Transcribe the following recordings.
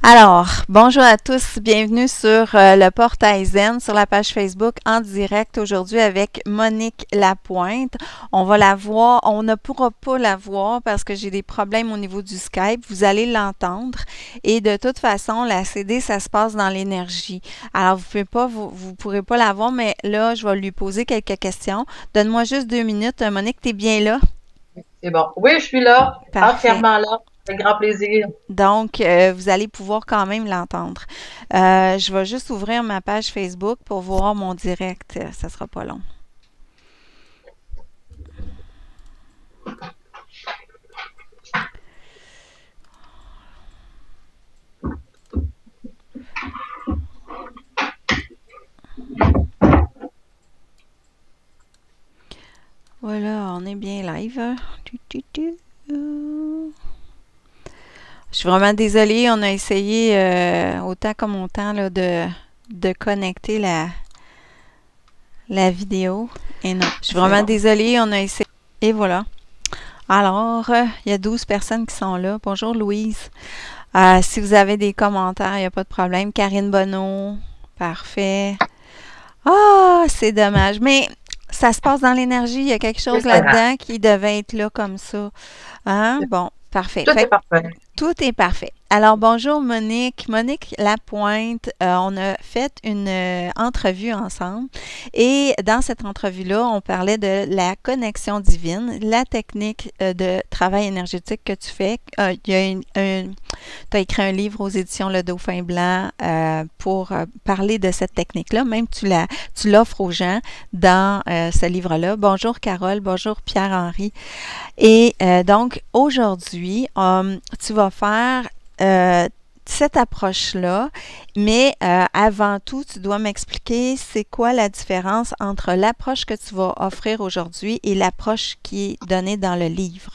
Alors, bonjour à tous, bienvenue sur le portail Zen, sur la page Facebook en direct aujourd'hui avec Monique Lapointe. On va la voir, on ne pourra pas la voir parce que j'ai des problèmes au niveau du Skype, vous allez l'entendre et de toute façon, la CD, ça se passe dans l'énergie. Alors, vous pourrez pas la voir, mais là, je vais lui poser quelques questions. Donne-moi juste 2 minutes. Monique, t'es bien là? C'est bon. Oui, je suis là, Parfait. entièrement là, avec grand plaisir. Donc, vous allez pouvoir quand même l'entendre. Je vais juste ouvrir ma page Facebook pour voir mon direct. Ça sera pas long. Voilà, on est bien live. Je suis vraiment désolée. On a essayé autant comme autant là, de connecter la vidéo. Et non, je suis C'est vraiment bon. désolée. On a essayé. Et voilà. Alors, il y a 12 personnes qui sont là. Bonjour Louise. Si vous avez des commentaires, il n'y a pas de problème. Karine Bonneau, parfait. Ah, c'est dommage. Mais ça se passe dans l'énergie. Il y a quelque chose C'est pas grave. là-dedans qui devait être là comme ça. Hein? Bon, parfait. Tout Fait est que parfait. tout est parfait. Alors, bonjour Monique. Monique Lapointe, on a fait une entrevue ensemble et dans cette entrevue-là, on parlait de la connexion divine, la technique de travail énergétique que tu fais. Il y a tu as écrit un livre aux éditions Le Dauphin Blanc pour parler de cette technique-là. Même tu l'offres aux gens dans ce livre-là. Bonjour Carole, bonjour Pierre-Henri. Et donc, aujourd'hui, tu vas faire cette approche-là, mais avant tout, tu dois m'expliquer c'est quoi la différence entre l'approche que tu vas offrir aujourd'hui et l'approche qui est donnée dans le livre.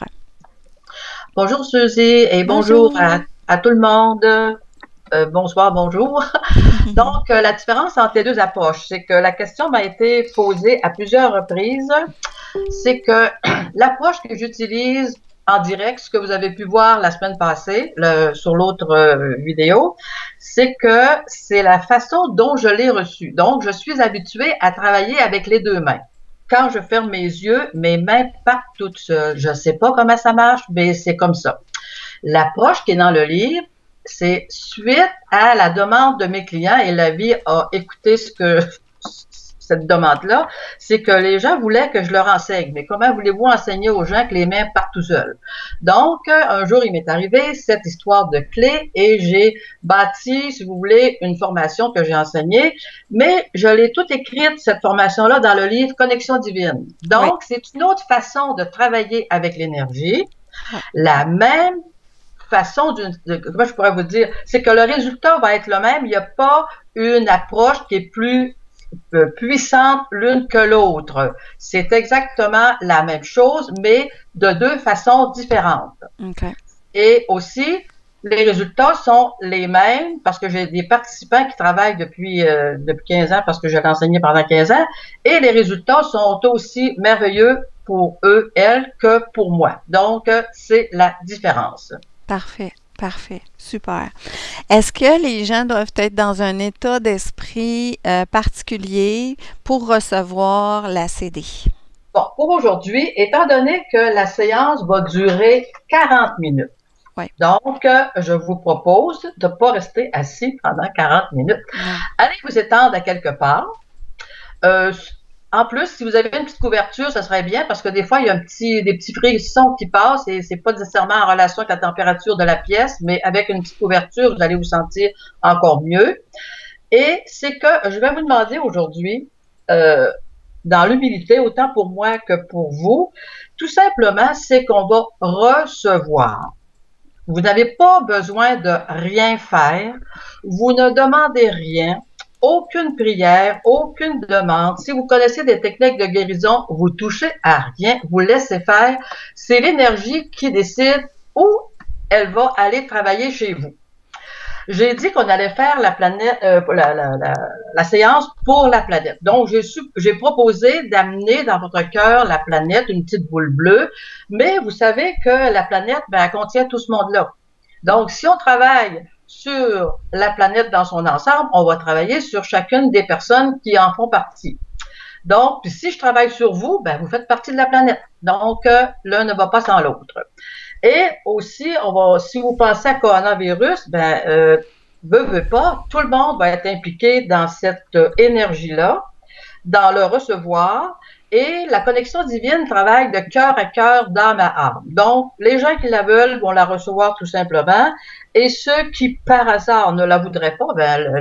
Bonjour Suzy et bonjour Bonjour! à tout le monde. Bonsoir, bonjour. Donc, la différence entre les deux approches, c'est que la question m'a été posée à plusieurs reprises. C'est que l'approche que j'utilise en direct, ce que vous avez pu voir la semaine passée sur l'autre vidéo, c'est que c'est la façon dont je l'ai reçue. Donc, je suis habituée à travailler avec les deux mains. Quand je ferme mes yeux, mes mains partent toutes seules. Je ne sais pas comment ça marche, mais c'est comme ça. L'approche qui est dans le livre, c'est suite à la demande de mes clients et la vie a écouté cette demande-là, c'est que les gens voulaient que je leur enseigne. Mais comment voulez-vous enseigner aux gens que les mains partent tout seuls? Donc, un jour, il m'est arrivé cette histoire de clé et j'ai bâti, si vous voulez, une formation que j'ai enseignée, mais je l'ai toute écrite, cette formation-là, dans le livre Connexion divine. Oui. Donc, c'est une autre façon de travailler avec l'énergie. Ouais. La même façon comment je pourrais vous dire, c'est que le résultat va être le même. Il n'y a pas une approche qui est plus puissante l'une que l'autre. C'est exactement la même chose, mais de deux façons différentes. OK. Et aussi, les résultats sont les mêmes parce que j'ai des participants qui travaillent depuis 15 ans parce que je l'ai enseigné pendant 15 ans et les résultats sont aussi merveilleux pour eux, elles, que pour moi. Donc, c'est la différence. Parfait. Parfait. Super. Est-ce que les gens doivent être dans un état d'esprit particulier pour recevoir la CD? Bon, pour aujourd'hui, étant donné que la séance va durer 40 minutes, Oui. donc je vous propose de ne pas rester assis pendant 40 minutes. Non. Allez vous étendre à quelque part. Euh, En plus, si vous avez une petite couverture, ça serait bien parce que des fois, il y a des petits frissons qui passent et c'est pas nécessairement en relation avec la température de la pièce, mais avec une petite couverture, vous allez vous sentir encore mieux. Et c'est que je vais vous demander aujourd'hui, euh, dans l'humilité, autant pour moi que pour vous, tout simplement, c'est qu'on va recevoir. Vous n'avez pas besoin de rien faire. Vous ne demandez rien. Aucune prière, aucune demande. Si vous connaissez des techniques de guérison, vous touchez à rien, vous laissez faire. C'est l'énergie qui décide où elle va aller travailler chez vous. J'ai dit qu'on allait faire la planète, la séance pour la planète. Donc, j'ai proposé d'amener dans votre cœur la planète, une petite boule bleue. Mais vous savez que la planète, ben, elle contient tout ce monde-là. Donc, si on travaille sur la planète dans son ensemble, on va travailler sur chacune des personnes qui en font partie. Donc, puis si je travaille sur vous, ben vous faites partie de la planète. Donc, l'un ne va pas sans l'autre. Et aussi, si vous pensez à coronavirus, veut pas, tout le monde va être impliqué dans cette énergie-là, dans le recevoir. Et la connexion divine travaille de cœur à cœur, d'âme à âme. Donc, les gens qui la veulent vont la recevoir tout simplement. Et ceux qui, par hasard, ne la voudraient pas,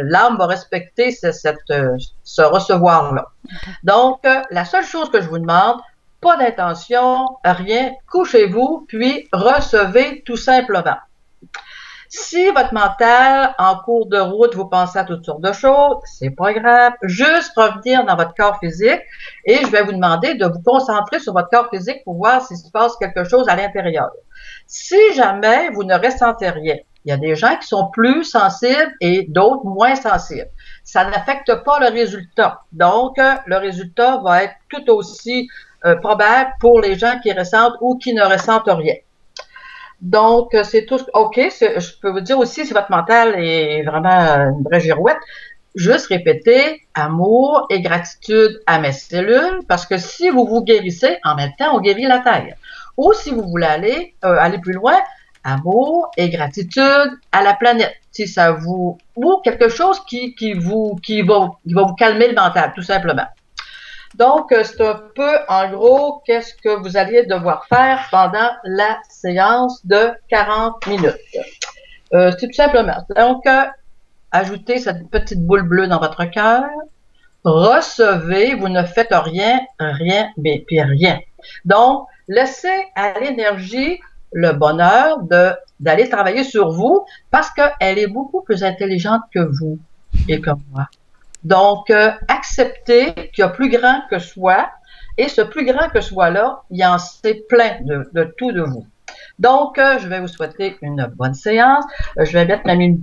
l'âme va respecter ce recevoir-là. Donc, la seule chose que je vous demande, pas d'intention, rien, couchez-vous, puis recevez tout simplement. Si votre mental, en cours de route, vous pensez à toutes sortes de choses, c'est pas grave. Juste revenir dans votre corps physique et je vais vous demander de vous concentrer sur votre corps physique pour voir s'il se passe quelque chose à l'intérieur. Si jamais vous ne ressentez rien, il y a des gens qui sont plus sensibles et d'autres moins sensibles. Ça n'affecte pas le résultat. Donc, le résultat va être tout aussi probable pour les gens qui ressentent ou qui ne ressentent rien. Donc, c'est tout. OK, je peux vous dire aussi, si votre mental est vraiment une vraie girouette, juste répéter amour et gratitude à mes cellules, parce que si vous vous guérissez, en même temps, on guérit la Terre. Ou si vous voulez aller plus loin, amour et gratitude à la planète. Si ça vous, ou quelque chose qui va vous calmer le mental, tout simplement. Donc, c'est un peu, en gros, qu'est-ce que vous alliez devoir faire pendant la séance de 40 minutes. C'est tout simplement. Donc, ajoutez cette petite boule bleue dans votre cœur. Recevez, vous ne faites rien, mais puis rien. Donc, laissez à l'énergie le bonheur d'aller travailler sur vous parce qu'elle est beaucoup plus intelligente que vous et que moi. Donc, acceptez qu'il y a plus grand que soi, et ce plus grand que soi-là, il en sait plein de tout de vous. Donc, je vais vous souhaiter une bonne séance. Je vais mettre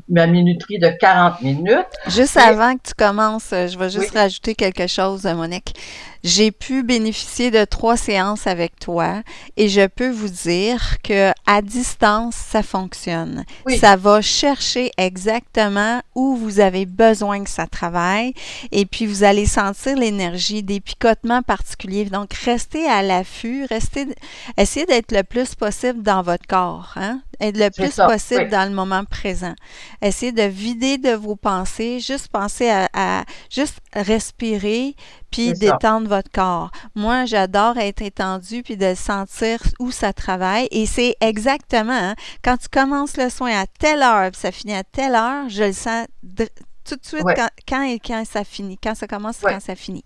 ma minuterie de 40 minutes. Juste avant que tu commences, je vais juste rajouter quelque chose, Monique. J'ai pu bénéficier de 3 séances avec toi et je peux vous dire que à distance, ça fonctionne. Oui. Ça va chercher exactement où vous avez besoin que ça travaille et puis vous allez sentir l'énergie, des picotements particuliers. Donc, restez à l'affût, essayez d'être le plus possible dans votre corps, hein? Être le plus possible dans le moment présent. Essayez de vider de vos pensées, juste penser à juste respirer puis détendre votre corps. Moi, j'adore être étendue puis de sentir où ça travaille et c'est exactement, hein, quand tu commences le soin à telle heure puis ça finit à telle heure, je le sens tout de suite quand ça finit, quand ça commence et quand ça finit.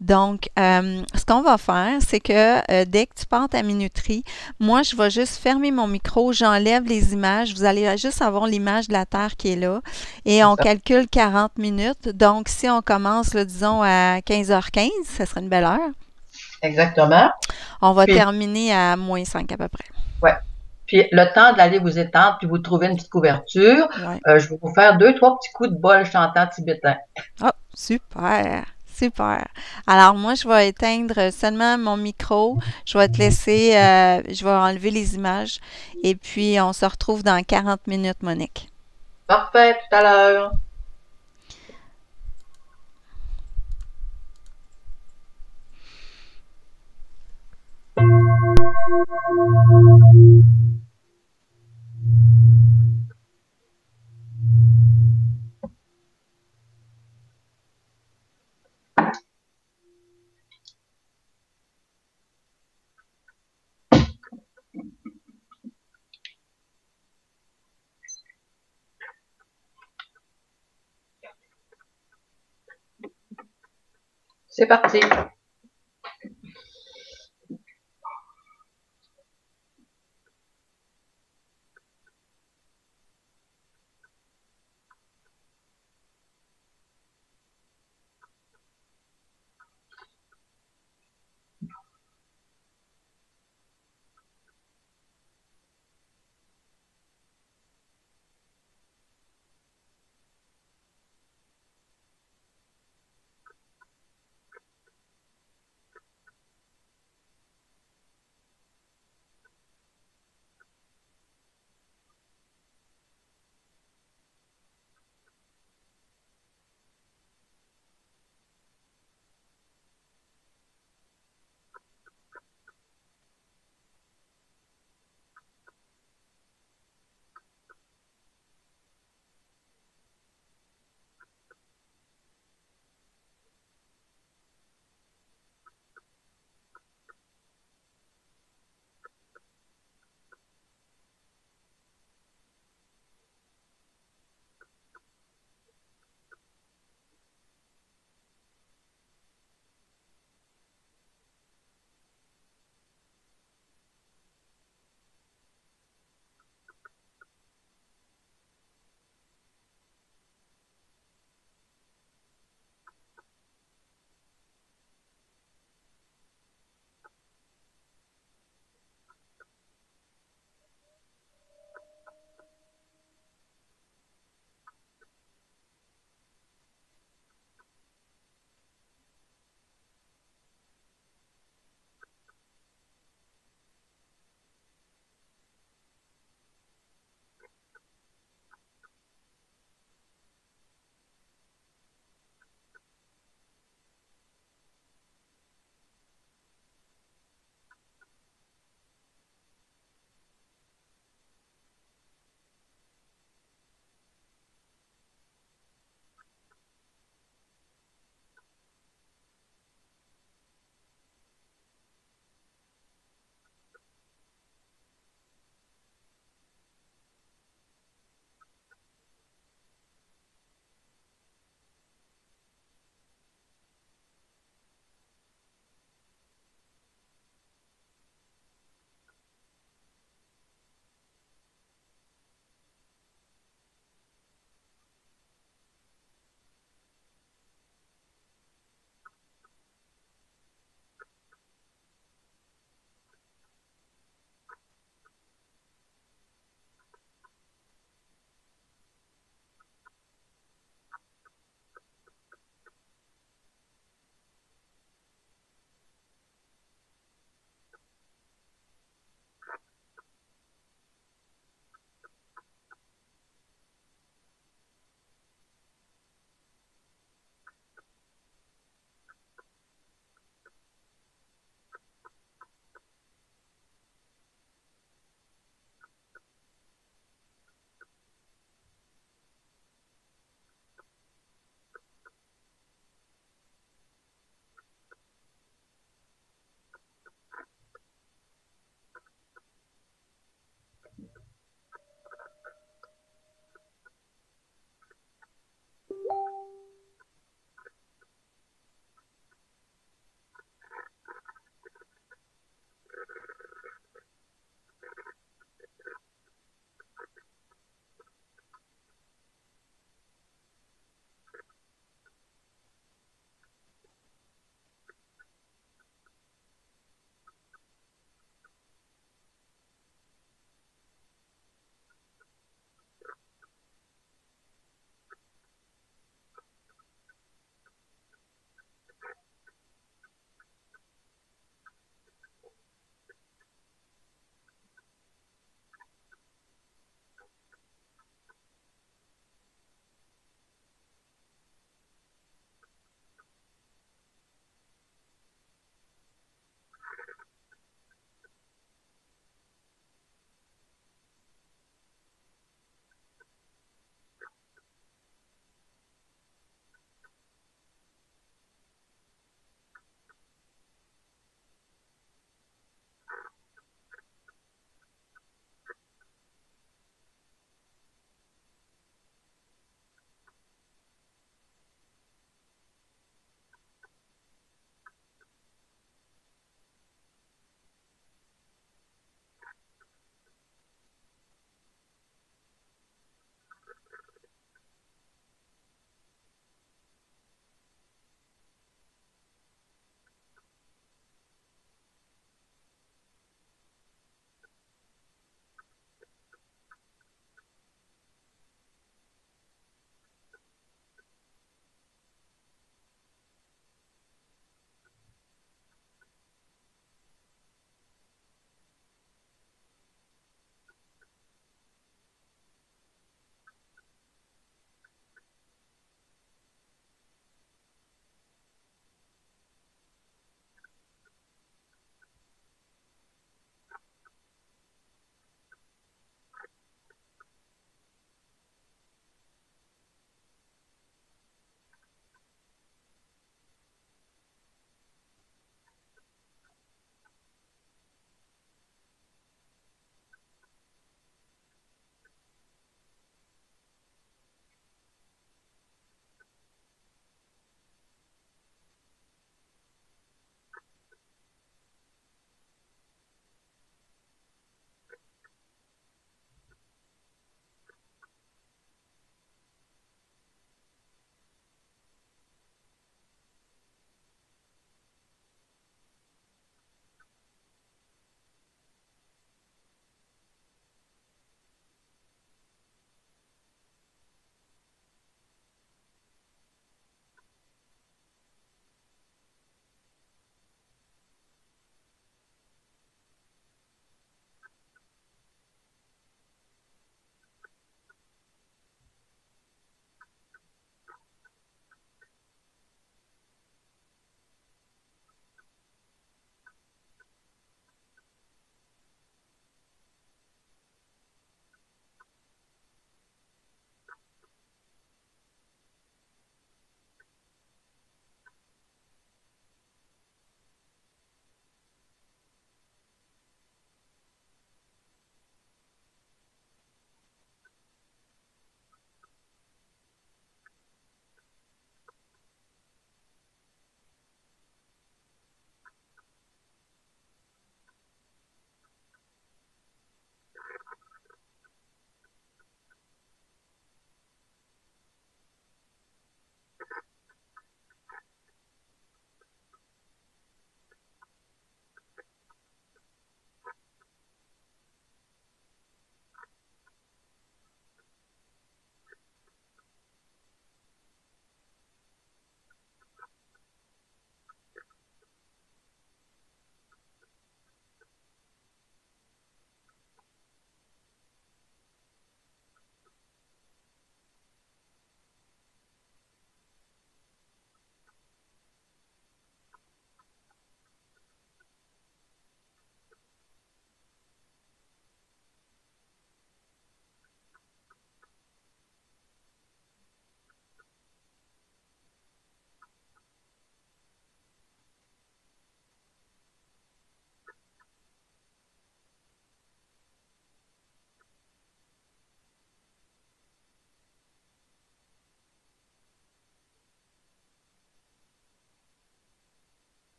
Donc, ce qu'on va faire, c'est que dès que tu pars ta minuterie, moi, je vais juste fermer mon micro, j'enlève les images. Vous allez juste avoir l'image de la Terre qui est là. Et on calcule 40 minutes. Donc, si on commence, là, disons, à 15h15, ça serait une belle heure. Exactement. On va terminer à moins 5 à peu près. Oui. Puis le temps d'aller vous étendre, puis vous trouver une petite couverture, je vais vous faire 2-3 petits coups de bol chantant tibétain. Oh, super! Super. Alors, moi, je vais éteindre seulement mon micro. Je vais te laisser, je vais enlever les images. Et puis, on se retrouve dans 40 minutes, Monique. Parfait, tout à l'heure. C'est parti.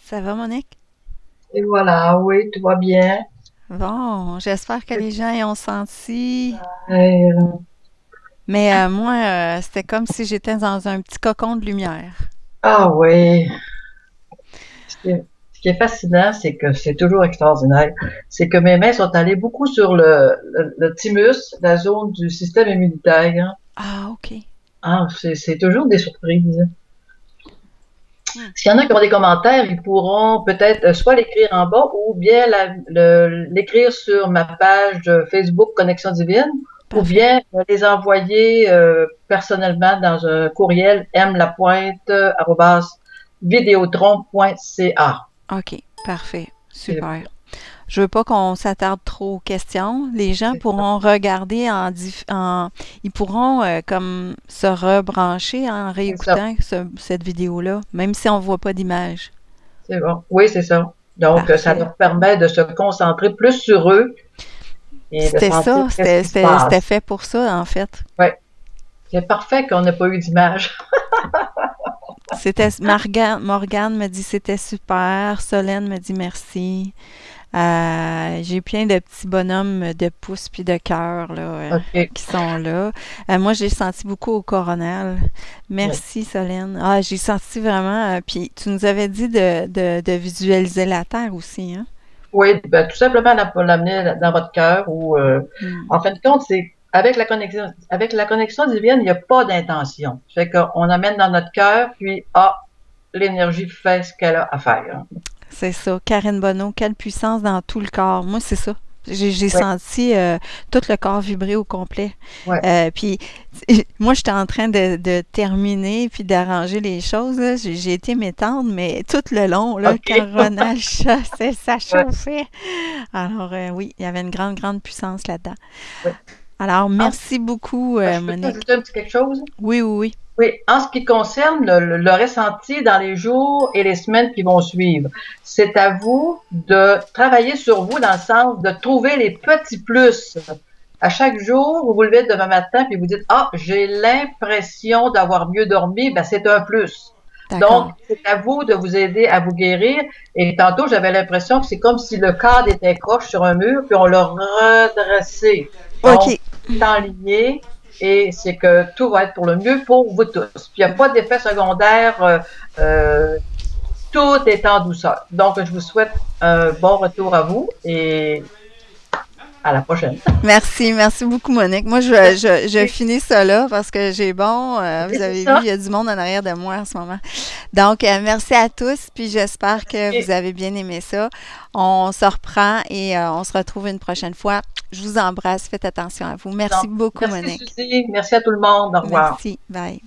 Ça va, Monique? Et voilà, oui, tout va bien. Bon, j'espère que les gens y ont senti. Euh, Mais moi, c'était comme si j'étais dans un petit cocon de lumière. ah oui, ce qui est fascinant, c'est que c'est toujours extraordinaire. C'est que mes mains sont allées beaucoup sur le thymus, la zone du système immunitaire, hein. Ah, OK. Ah, c'est toujours des surprises. Hmm, S'il y en a qui ont des commentaires, ils pourront peut-être soit l'écrire en bas ou bien l'écrire sur ma page de Facebook Connexion Divine ou parfait. bien les envoyer personnellement dans un courriel mlapointe@videotron.ca. OK, parfait. Super. Je veux pas qu'on s'attarde trop aux questions. Les gens pourront regarder ils pourront comme se rebrancher en C'est ça, réécoutant cette vidéo-là, même si on voit pas d'image. c'est bon. Oui, c'est ça. Donc, ça Parfait. leur permet de se concentrer plus sur eux et de C'était sentir ça, qu'est-ce qui se c'était passe. fait pour ça, en fait. Oui, c'est parfait qu'on n'ait pas eu d'image. C'était Morgane me dit c'était super, Solène me dit merci. J'ai plein de petits bonhommes de pouces puis de cœur là, OK. qui sont là. Moi, j'ai senti beaucoup au coronel. Oui. Merci, Solène. Ah, j'ai senti vraiment. Puis tu nous avais dit de visualiser la Terre aussi, hein? Oui, ben, tout simplement l'amener dans votre cœur ou Hmm. en fin de compte, c'est avec la connexion divine, il n'y a pas d'intention. Fait qu'on amène dans notre cœur, puis l'énergie fait ce qu'elle a à faire. C'est ça. Karine Bonneau, quelle puissance dans tout le corps. Moi, c'est ça. J'ai Oui, senti tout le corps vibrer au complet. oui. Puis, moi, j'étais en train de terminer puis d'arranger les choses, là. J'ai été m'étendre, mais tout le long, là, OK. quand Ronald chassait, ça Ouais, chauffait. Alors, oui, il y avait une grande, grande puissance là-dedans. ouais. Alors, En- merci beaucoup, je peux Monique. t'ajouter un petit quelque chose? Oui, oui, oui. Oui, en ce qui concerne le ressenti dans les jours et les semaines qui vont suivre, c'est à vous de travailler sur vous dans le sens de trouver les petits plus. À chaque jour, vous vous levez demain matin puis vous dites, ah, j'ai l'impression d'avoir mieux dormi, ben c'est un plus. Donc, D'accord. c'est à vous de vous aider à vous guérir. Et tantôt, j'avais l'impression que c'est comme si le cadre était croche sur un mur, puis on l'a redressé. Donc, OK. c'est enligné et c'est que tout va être pour le mieux pour vous tous. Puis, il n'y a pas d'effet secondaire. Tout est en douceur. Donc, je vous souhaite un bon retour à vous et à la prochaine. Merci, merci beaucoup, Monique. Moi, je finis ça là parce que j'ai bon. Vous C'est avez vu, ça. il y a du monde en arrière de moi en ce moment. Donc, merci à tous, puis j'espère que vous Et avez bien aimé ça. On se reprend et on se retrouve une prochaine fois. Je vous embrasse, faites attention à vous. Merci beaucoup, merci, Monique. Suzy. Merci à tout le monde. Au revoir. Merci, bye.